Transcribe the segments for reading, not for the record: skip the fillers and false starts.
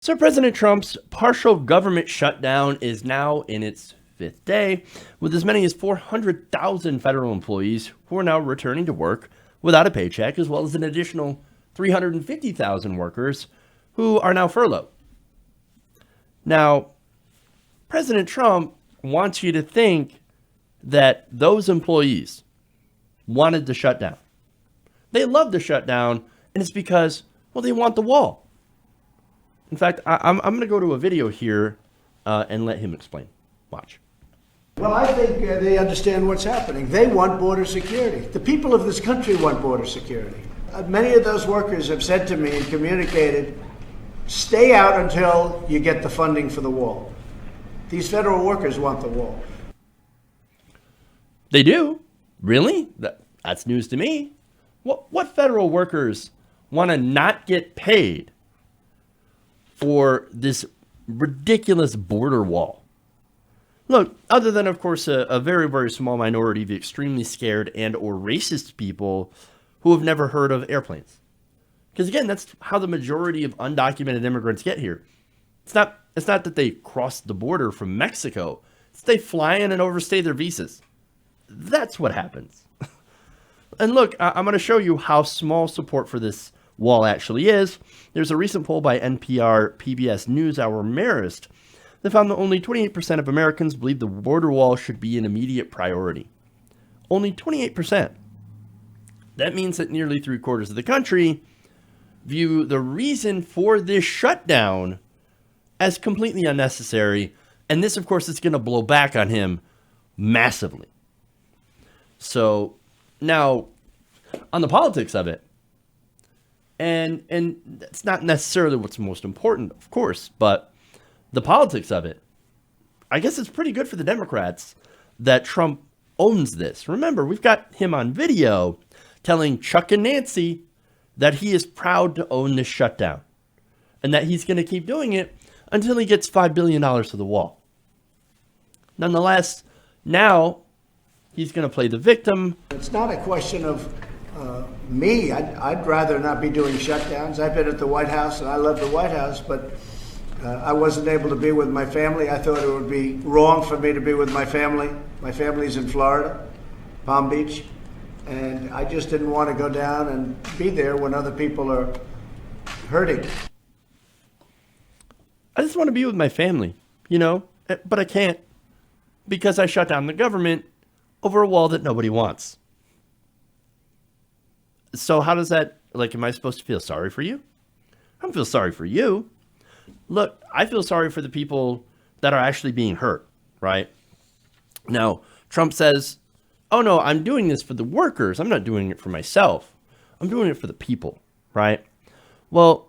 So President Trump's partial government shutdown is now in its fifth day, with as many as 400,000 federal employees who are now returning to work without a paycheck, as well as an additional 350,000 workers who are now furloughed. Now, President Trump wants you to think that those employees wanted to shut down. They love the shutdown, and it's because, well, they want the wall. In fact, I'm going to go to a video here and let him explain. Watch. Well, I think they understand what's happening. They want border security. The people of this country want border security. Many of those workers have said to me and communicated, stay out until you get the funding for the wall. These federal workers want the wall. They do? Really? That's news to me. What federal workers want to not get paid for this ridiculous border wall? Look, other than, of course, a very, very small minority of extremely scared and or racist people who have never heard of airplanes. Because, again, that's how the majority of undocumented immigrants get here. It's not that they cross the border from Mexico. It's they fly in and overstay their visas. That's what happens. And look, I'm going to show you how small support for this wall actually is. There's a recent poll by NPR PBS NewsHour Marist that found that only 28% of Americans believe the border wall should be an immediate priority. Only 28%. That means that nearly 3/4 of the country view the reason for this shutdown as completely unnecessary. And this, of course, is going to blow back on him massively. So now, on the politics of it, and that's not necessarily what's most important, of course, but the politics of it, I guess it's pretty good for the Democrats that Trump owns this. Remember, we've got him on video telling Chuck and Nancy that he is proud to own this shutdown and that he's going to keep doing it until he gets $5 billion to the wall. Nonetheless, now he's going to play the victim. It's not a question of me. I'd rather not be doing shutdowns. I've been at the White House, and I love the White House, but I wasn't able to be with my family. I thought it would be wrong for me to be with my family. My family's in Florida, Palm Beach, and I just didn't want to go down and be there when other people are hurting. I just want to be with my family, but I can't because I shut down the government over a wall that nobody wants. So how does that, am I supposed to feel sorry for you? I don't feel sorry for you. Look, I feel sorry for the people that are actually being hurt, right? Now, Trump says, oh no, I'm doing this for the workers. I'm not doing it for myself. I'm doing it for the people, right? Well,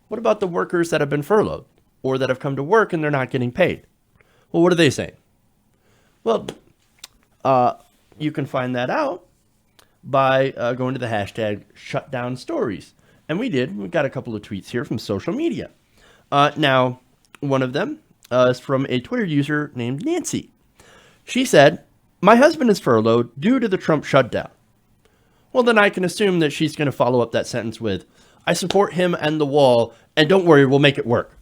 what about the workers that have been furloughed or that have come to work and they're not getting paid? Well, what are they saying? Well, you can find that out by going to the hashtag Shutdown Stories. And we got a couple of tweets here from social media. Now, one of them is from a Twitter user named Nancy. She said, my husband is furloughed due to the Trump shutdown. Well, then I can assume that she's going to follow up that sentence with, I support him and the wall, and don't worry, we'll make it work.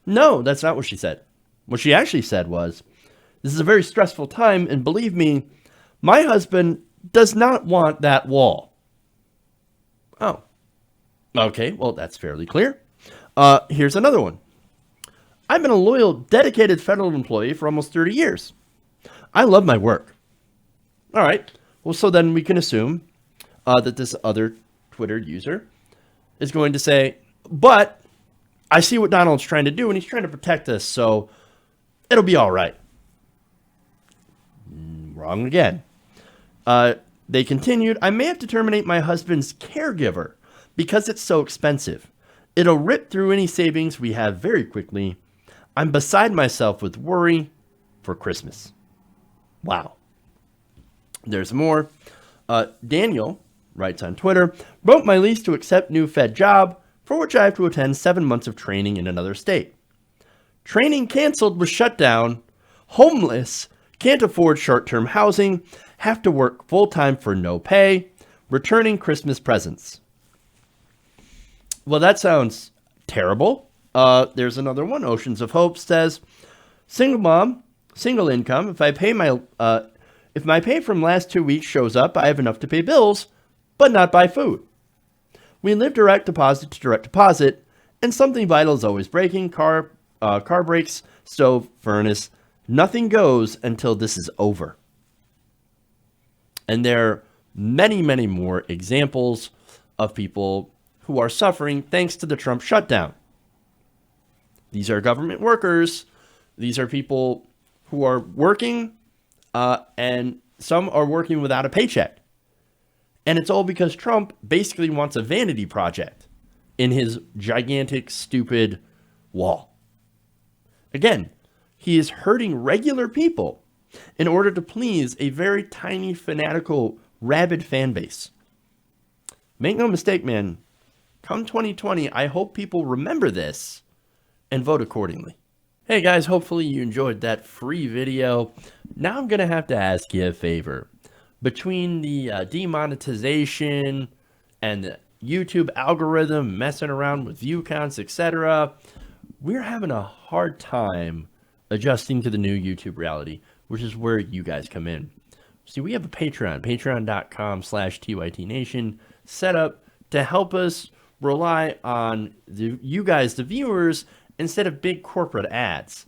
No, that's not what she said. What she actually said was, this is a very stressful time, and believe me, my husband does not want that wall. Oh, okay, well, that's fairly clear. Here's another one. I've been a loyal, dedicated federal employee for almost 30 years. I love my work. All right, well, so then we can assume that this other Twitter user is going to say, but I see what Donald's trying to do, and he's trying to protect us, so it'll be all right. Wrong again. They continued, I may have to terminate my husband's caregiver because it's so expensive. It'll rip through any savings we have very quickly. I'm beside myself with worry for Christmas. Wow. There's more. Daniel writes on Twitter, wrote my lease to accept new Fed job, for which I have to attend 7 months of training in another state. Training canceled with shutdown. Homeless. Can't afford short-term housing. Have to work full-time for no pay. Returning Christmas presents. Well, that sounds Terrible. There's another one. Oceans of Hope says, single mom, single income. If my pay from last 2 weeks shows up, I have enough to pay bills, but not buy food. We live direct deposit to direct deposit, and something vital is always breaking. Car brakes, stove, furnace. Nothing goes until this is over. And there are many, many more examples of people who are suffering thanks to the Trump shutdown. These are government workers. These are people who are working, and some are working without a paycheck. And it's all because Trump basically wants a vanity project in his gigantic, stupid wall. Again, he is hurting regular people in order to please a very tiny, fanatical, rabid fan base. Make no mistake, man, come 2020, I hope people remember this and vote accordingly. Hey guys, hopefully you enjoyed that free video. Now I'm going to have to ask you a favor. Between the demonetization and the YouTube algorithm messing around with view counts, etc., we're having a hard time adjusting to the new YouTube reality, which is where you guys come in. See, we have a Patreon, patreon.com/TYTNation, set up to help us rely on you guys, the viewers, instead of big corporate ads.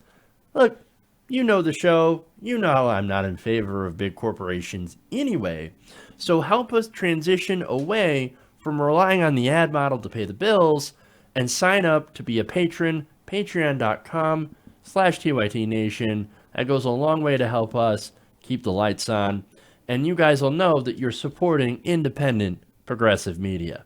Look, you know the show. You know how I'm not in favor of big corporations anyway. So help us transition away from relying on the ad model to pay the bills and sign up to be a patron, patreon.com/TYTNation. That goes a long way to help us keep the lights on. And you guys will know that you're supporting independent, progressive media.